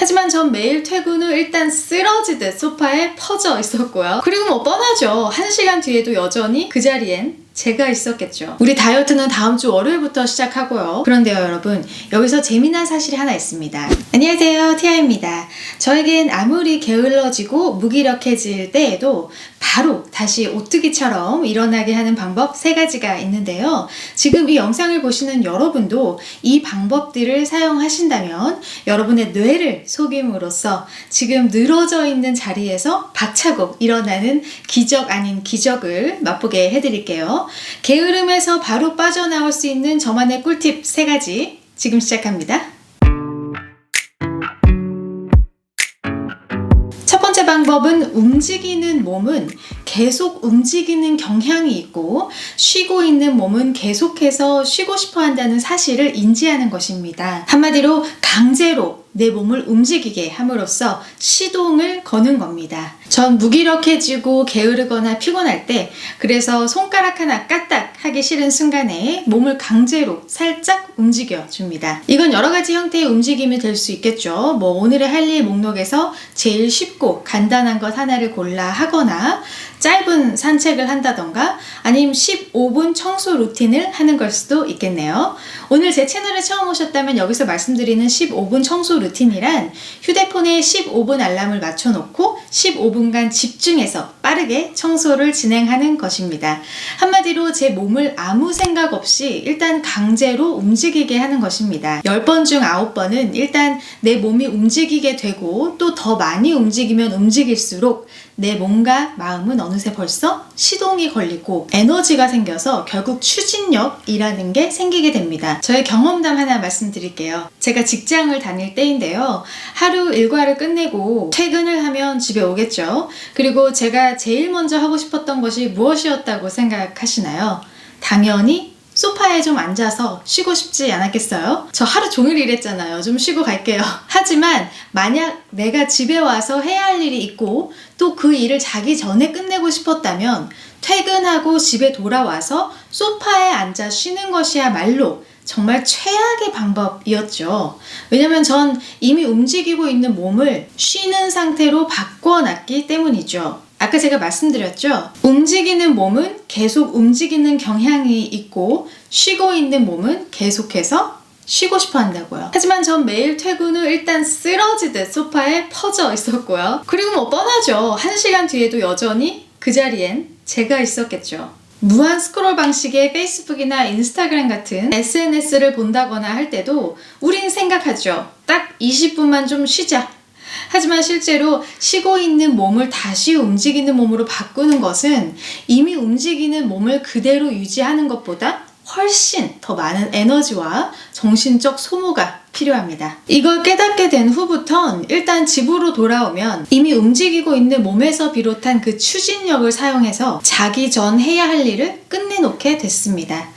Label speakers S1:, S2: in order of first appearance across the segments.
S1: 하지만 전 매일 퇴근 후 일단 쓰러지듯 소파에 퍼져 있었고요. 그리고 뭐 뻔하죠. 1시간 뒤에도 여전히 그 자리엔 제가 있었겠죠. 우리 다이어트는 다음 주 월요일부터 시작하고요. 그런데요, 여러분, 여기서 재미난 사실이 하나 있습니다. 안녕하세요, 티아입니다. 저에겐 아무리 게을러지고 무기력해질 때에도 바로 다시 오뚜기처럼 일어나게 하는 방법 3가지가 있는데요. 지금 이 영상을 보시는 여러분도 이 방법들을 사용하신다면 여러분의 뇌를 속임으로써 지금 늘어져 있는 자리에서 박차고 일어나는 기적 아닌 기적을 맛보게 해드릴게요. 게으름에서 바로 빠져나올 수 있는 저만의 꿀팁 3가지 지금 시작합니다. 첫 번째 방법은 움직이는 몸은 계속 움직이는 경향이 있고 쉬고 있는 몸은 계속해서 쉬고 싶어 한다는 사실을 인지하는 것입니다. 한마디로 강제로 내 몸을 움직이게 함으로써 시동을 거는 겁니다. 전 무기력해지고 게으르거나 피곤할 때 그래서 손가락 하나 까딱 하기 싫은 순간에 몸을 강제로 살짝 움직여 줍니다. 이건 여러 가지 형태의 움직임이 될 수 있겠죠. 뭐 오늘의 할 일 목록에서 제일 쉽고 간단한 것 하나를 골라 하거나 짧은 산책을 한다던가 아니면 15분 청소 루틴을 하는 걸 수도 있겠네요. 오늘 제 채널에 처음 오셨다면 여기서 말씀드리는 15분 청소 루틴이란 휴대폰에 15분 알람을 맞춰놓고 15분간 집중해서 빠르게 청소를 진행하는 것입니다. 한마디로 제 몸을 아무 생각 없이 일단 강제로 움직이게 하는 것입니다. 10번 중 9번은 일단 내 몸이 움직이게 되고 또 더 많이 움직이면 움직일수록 내 몸과 마음은 어느새 벌써 시동이 걸리고 에너지가 생겨서 결국 추진력이라는 게 생기게 됩니다. 저의 경험담 하나 말씀드릴게요. 제가 직장을 다닐 때인데요. 하루 일과를 끝내고 퇴근을 하면 집에 오겠죠. 그리고 제가 제일 먼저 하고 싶었던 것이 무엇이었다고 생각하시나요? 당연히 소파에 좀 앉아서 쉬고 싶지 않았겠어요? 저 하루 종일 일했잖아요. 좀 쉬고 갈게요. 하지만 만약 내가 집에 와서 해야 할 일이 있고 또 그 일을 자기 전에 끝내고 싶었다면 퇴근하고 집에 돌아와서 소파에 앉아 쉬는 것이야말로 정말 최악의 방법이었죠. 왜냐면 전 이미 움직이고 있는 몸을 쉬는 상태로 바꿔놨기 때문이죠. 아까 제가 말씀드렸죠. 움직이는 몸은 계속 움직이는 경향이 있고 쉬고 있는 몸은 계속해서 쉬고 싶어 한다고요. 하지만 전 매일 퇴근 후 일단 쓰러지듯 소파에 퍼져 있었고요. 그리고 뭐 뻔하죠. 1시간 뒤에도 여전히 그 자리엔 제가 있었겠죠. 무한 스크롤 방식의 페이스북이나 인스타그램 같은 SNS를 본다거나 할 때도 우린 생각하죠. 딱 20분만 좀 쉬자. 하지만 실제로 쉬고 있는 몸을 다시 움직이는 몸으로 바꾸는 것은 이미 움직이는 몸을 그대로 유지하는 것보다 훨씬 더 많은 에너지와 정신적 소모가 필요합니다. 이걸 깨닫게 된 후부턴 일단 집으로 돌아오면 이미 움직이고 있는 몸에서 비롯한 그 추진력을 사용해서 자기 전 해야 할 일을 끝내놓게 됐습니다.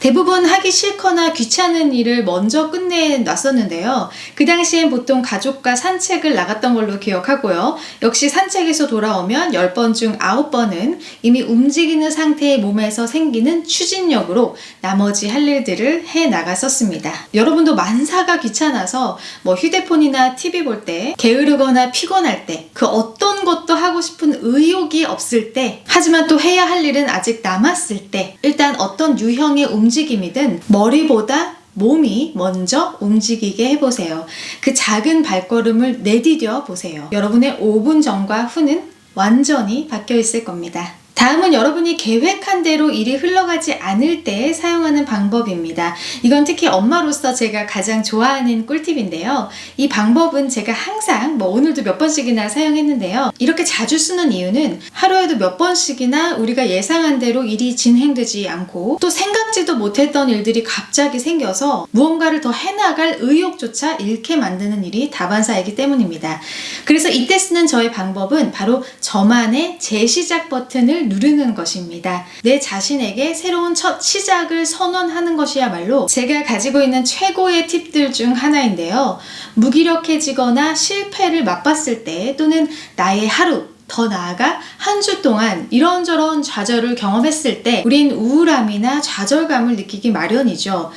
S1: 대부분 하기 싫거나 귀찮은 일을 먼저 끝내놨었는데요. 그 당시엔 보통 가족과 산책을 나갔던 걸로 기억하고요. 역시 산책에서 돌아오면 10번 중 9번은 이미 움직이는 상태의 몸에서 생기는 추진력으로 나머지 할 일들을 해나갔었습니다. 여러분도 만사가 귀찮아서 뭐 휴대폰이나 TV 볼 때, 게으르거나 피곤할 때, 그 어떤 것도 하고 싶은 의욕이 없을 때, 하지만 또 해야 할 일은 아직 남았을 때, 일단 어떤 유형의 움직임이든 머리보다 몸이 먼저 움직이게 해보세요. 그 작은 발걸음을 내디뎌 보세요. 여러분의 5분 전과 후는 완전히 바뀌어 있을 겁니다. 다음은 여러분이 계획한 대로 일이 흘러가지 않을 때 사용하는 방법입니다. 이건 특히 엄마로서 제가 가장 좋아하는 꿀팁인데요. 이 방법은 제가 항상 오늘도 몇 번씩이나 사용했는데요. 이렇게 자주 쓰는 이유는 하루에도 몇 번씩이나 우리가 예상한 대로 일이 진행되지 않고 또 생각지도 못했던 일들이 갑자기 생겨서 무언가를 더 해나갈 의욕조차 잃게 만드는 일이 다반사이기 때문입니다. 그래서 이때 쓰는 저의 방법은 바로 저만의 재시작 버튼을 누르는 것입니다. 내 자신에게 새로운 첫 시작을 선언하는 것이야말로 제가 가지고 있는 최고의 팁들 중 하나인데요. 무기력해지거나 실패를 맛봤을 때 또는 나의 하루, 더 나아가 한 주 동안 이런저런 좌절을 경험했을 때 우린 우울함이나 좌절감을 느끼기 마련이죠.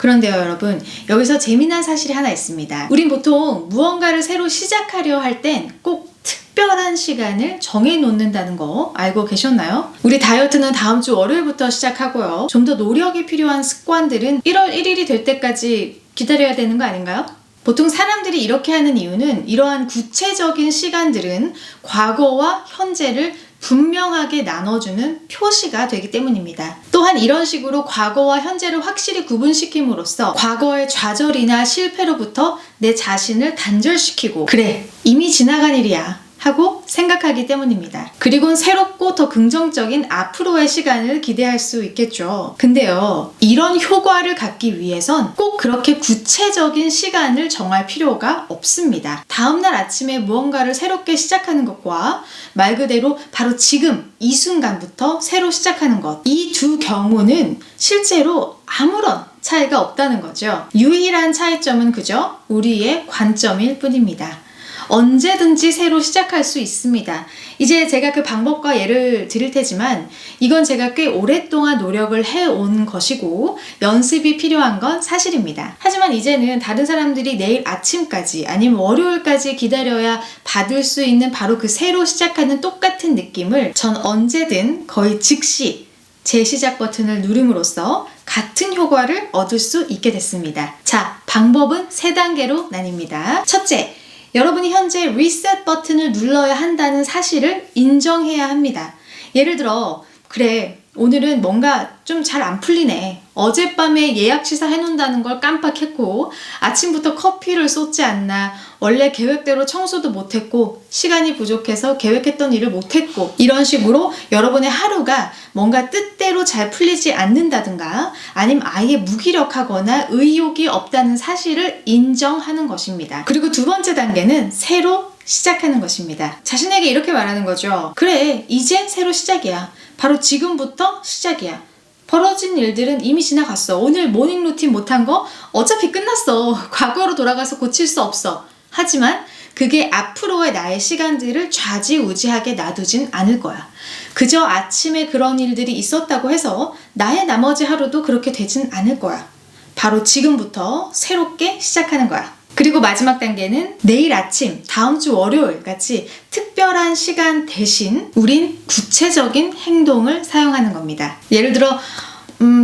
S1: 그런데요, 여러분, 여기서 재미난 사실이 하나 있습니다. 우린 보통 무언가를 새로 시작하려 할 땐 꼭 특별한 시간을 정해놓는다는 거 알고 계셨나요? 우리 다이어트는 다음 주 월요일부터 시작하고요. 좀 더 노력이 필요한 습관들은 1월 1일이 될 때까지 기다려야 되는 거 아닌가요? 보통 사람들이 이렇게 하는 이유는 이러한 구체적인 시간들은 과거와 현재를 분명하게 나눠주는 표시가 되기 때문입니다. 또한 이런 식으로 과거와 현재를 확실히 구분시킴으로써 과거의 좌절이나 실패로부터 내 자신을 단절시키고 그래, 이미 지나간 일이야 하고 생각하기 때문입니다. 그리고 새롭고 더 긍정적인 앞으로의 시간을 기대할 수 있겠죠. 근데요, 이런 효과를 갖기 위해선 꼭 그렇게 구체적인 시간을 정할 필요가 없습니다. 다음날 아침에 무언가를 새롭게 시작하는 것과 말 그대로 바로 지금 이 순간부터 새로 시작하는 것, 이 두 경우는 실제로 아무런 차이가 없다는 거죠. 유일한 차이점은 그저 우리의 관점일 뿐입니다. 언제든지 새로 시작할 수 있습니다. 이제 제가 그 방법과 예를 드릴 테지만 이건 제가 꽤 오랫동안 노력을 해온 것이고 연습이 필요한 건 사실입니다. 하지만 이제는 다른 사람들이 내일 아침까지 아니면 월요일까지 기다려야 받을 수 있는 바로 그 새로 시작하는 똑같은 느낌을 전 언제든 거의 즉시 재시작 버튼을 누름으로써 같은 효과를 얻을 수 있게 됐습니다. 자, 방법은 3단계로 나뉩니다. 첫째, 여러분이 현재 리셋 버튼을 눌러야 한다는 사실을 인정해야 합니다. 예를 들어, 그래, 오늘은 뭔가 좀 잘 안 풀리네. 어젯밤에 예약 취소해 놓는다는 걸 깜빡했고 아침부터 커피를 쏟지 않나, 원래 계획대로 청소도 못했고 시간이 부족해서 계획했던 일을 못했고, 이런 식으로 여러분의 하루가 뭔가 뜻대로 잘 풀리지 않는다든가 아니면 아예 무기력하거나 의욕이 없다는 사실을 인정하는 것입니다. 그리고 두 번째 단계는 새로 시작하는 것입니다. 자신에게 이렇게 말하는 거죠. 그래, 이제 새로 시작이야. 바로 지금부터 시작이야. 벌어진 일들은 이미 지나갔어. 오늘 모닝 루틴 못한 거 어차피 끝났어. 과거로 돌아가서 고칠 수 없어. 하지만 그게 앞으로의 나의 시간들을 좌지우지하게 놔두진 않을 거야. 그저 아침에 그런 일들이 있었다고 해서 나의 나머지 하루도 그렇게 되진 않을 거야. 바로 지금부터 새롭게 시작하는 거야. 그리고 마지막 단계는 내일 아침, 다음 주 월요일 같이 특별한 시간 대신 우린 구체적인 행동을 사용하는 겁니다. 예를 들어,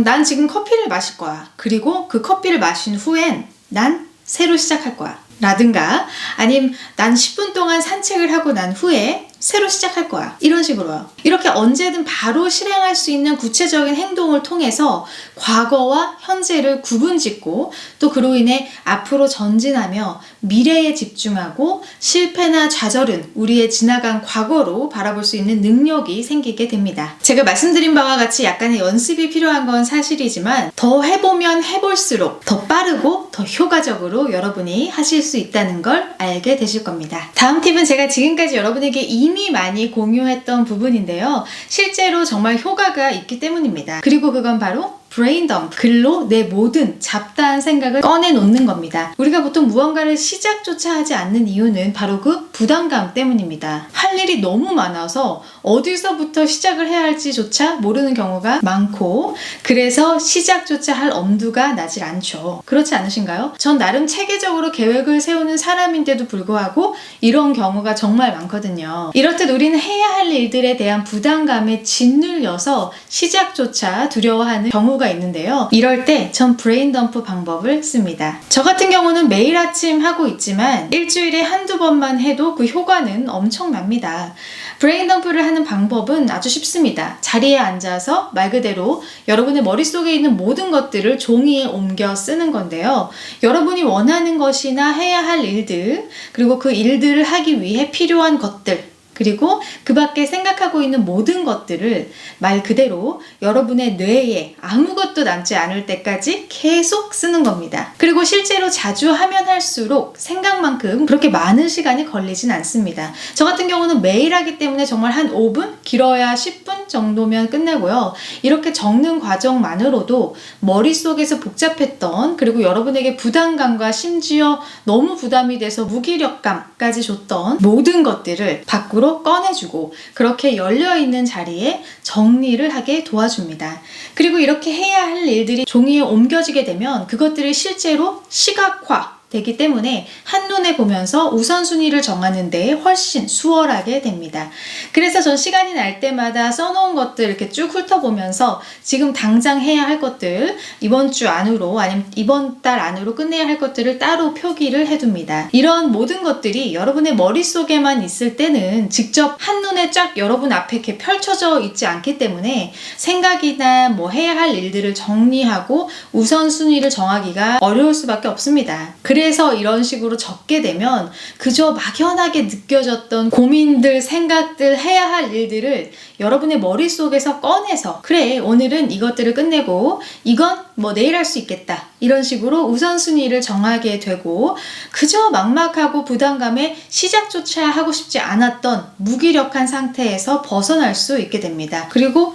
S1: 난 지금 커피를 마실 거야. 그리고 그 커피를 마신 후엔 난 새로 시작할 거야. 라든가 아니면 난 10분 동안 산책을 하고 난 후에 새로 시작할 거야. 이런 식으로요. 이렇게 언제든 바로 실행할 수 있는 구체적인 행동을 통해서 과거와 현재를 구분짓고 또 그로 인해 앞으로 전진하며 미래에 집중하고 실패나 좌절은 우리의 지나간 과거로 바라볼 수 있는 능력이 생기게 됩니다. 제가 말씀드린 바와 같이 약간의 연습이 필요한 건 사실이지만 더 해보면 해볼수록 더 빠르고 더 효과적으로 여러분이 하실 수 있다는 걸 알게 되실 겁니다. 다음 팁은 제가 지금까지 여러분에게 이미 많이 공유했던 부분인데요. 실제로 정말 효과가 있기 때문입니다. 그리고 그건 바로 브레인 덤프, 글로 내 모든 잡다한 생각을 꺼내놓는 겁니다. 우리가 보통 무언가를 시작조차 하지 않는 이유는 바로 그 부담감 때문입니다. 할 일이 너무 많아서 어디서부터 시작을 해야 할지조차 모르는 경우가 많고, 그래서 시작조차 할 엄두가 나질 않죠. 그렇지 않으신가요? 전 나름 체계적으로 계획을 세우는 사람인데도 불구하고 이런 경우가 정말 많거든요. 이렇듯 우리는 해야 할 일들에 대한 부담감에 짓눌려서 시작조차 두려워하는 경우가 있는데요. 이럴 때 전 브레인 덤프 방법을 씁니다. 저 같은 경우는 매일 아침 하고 있지만 일주일에 한두 번만 해도 그 효과는 엄청납니다. 브레인 덤프를 하는 방법은 아주 쉽습니다. 자리에 앉아서 말 그대로 여러분의 머릿속에 있는 모든 것들을 종이에 옮겨 쓰는 건데요. 여러분이 원하는 것이나 해야 할 일들, 그리고 그 일들을 하기 위해 필요한 것들, 그리고 그 밖에 생각하고 있는 모든 것들을 말 그대로 여러분의 뇌에 아무것도 남지 않을 때까지 계속 쓰는 겁니다. 그리고 실제로 자주 하면 할수록 생각만큼 그렇게 많은 시간이 걸리진 않습니다. 저 같은 경우는 매일 하기 때문에 정말 한 5분? 길어야 10분 정도면 끝내고요. 이렇게 적는 과정만으로도 머릿속에서 복잡했던, 그리고 여러분에게 부담감과 심지어 너무 부담이 돼서 무기력감까지 줬던 모든 것들을 밖으로 식으로 꺼내주고 그렇게 열려있는 자리에 정리를 하게 도와줍니다. 그리고 이렇게 해야 할 일들이 종이에 옮겨지게 되면 그것들이 실제로 시각화 되기 때문에 한눈에 보면서 우선순위를 정하는 데 훨씬 수월하게 됩니다. 그래서 전 시간이 날 때마다 써놓은 것들 이렇게 쭉 훑어보면서 지금 당장 해야 할 것들, 이번 주 안으로 아니면 이번 달 안으로 끝내야 할 것들을 따로 표기를 해둡니다. 이런 모든 것들이 여러분의 머릿속에만 있을 때는 직접 한눈에 쫙 여러분 앞에 이렇게 펼쳐져 있지 않기 때문에 생각이나 뭐 해야 할 일들을 정리하고 우선순위를 정하기가 어려울 수밖에 없습니다. 그래서 이런 식으로 적게 되면 그저 막연하게 느껴졌던 고민들, 생각들, 해야 할 일들을 여러분의 머릿속에서 꺼내서 그래, 오늘은 이것들을 끝내고 이건 뭐 내일 할 수 있겠다. 이런 식으로 우선순위를 정하게 되고 그저 막막하고 부담감에 시작조차 하고 싶지 않았던 무기력한 상태에서 벗어날 수 있게 됩니다. 그리고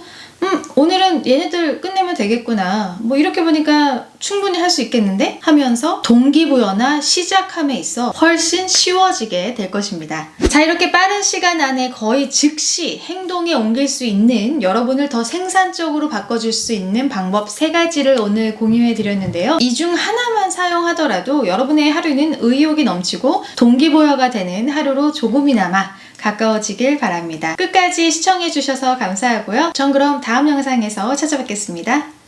S1: 오늘은 얘네들 끝내면 되겠구나. 뭐 이렇게 보니까 충분히 할 수 있겠는데? 하면서 동기부여나 시작함에 있어 훨씬 쉬워지게 될 것입니다. 자, 이렇게 빠른 시간 안에 거의 즉시 행동에 옮길 수 있는, 여러분을 더 생산적으로 바꿔줄 수 있는 방법 3가지를 오늘 공유해 드렸는데요. 이 중 하나만 사용하더라도 여러분의 하루는 의욕이 넘치고 동기부여가 되는 하루로 조금이나마 가까워지길 바랍니다. 끝까지 시청해주셔서 감사하고요. 전 그럼 다음 영상에서 찾아뵙겠습니다.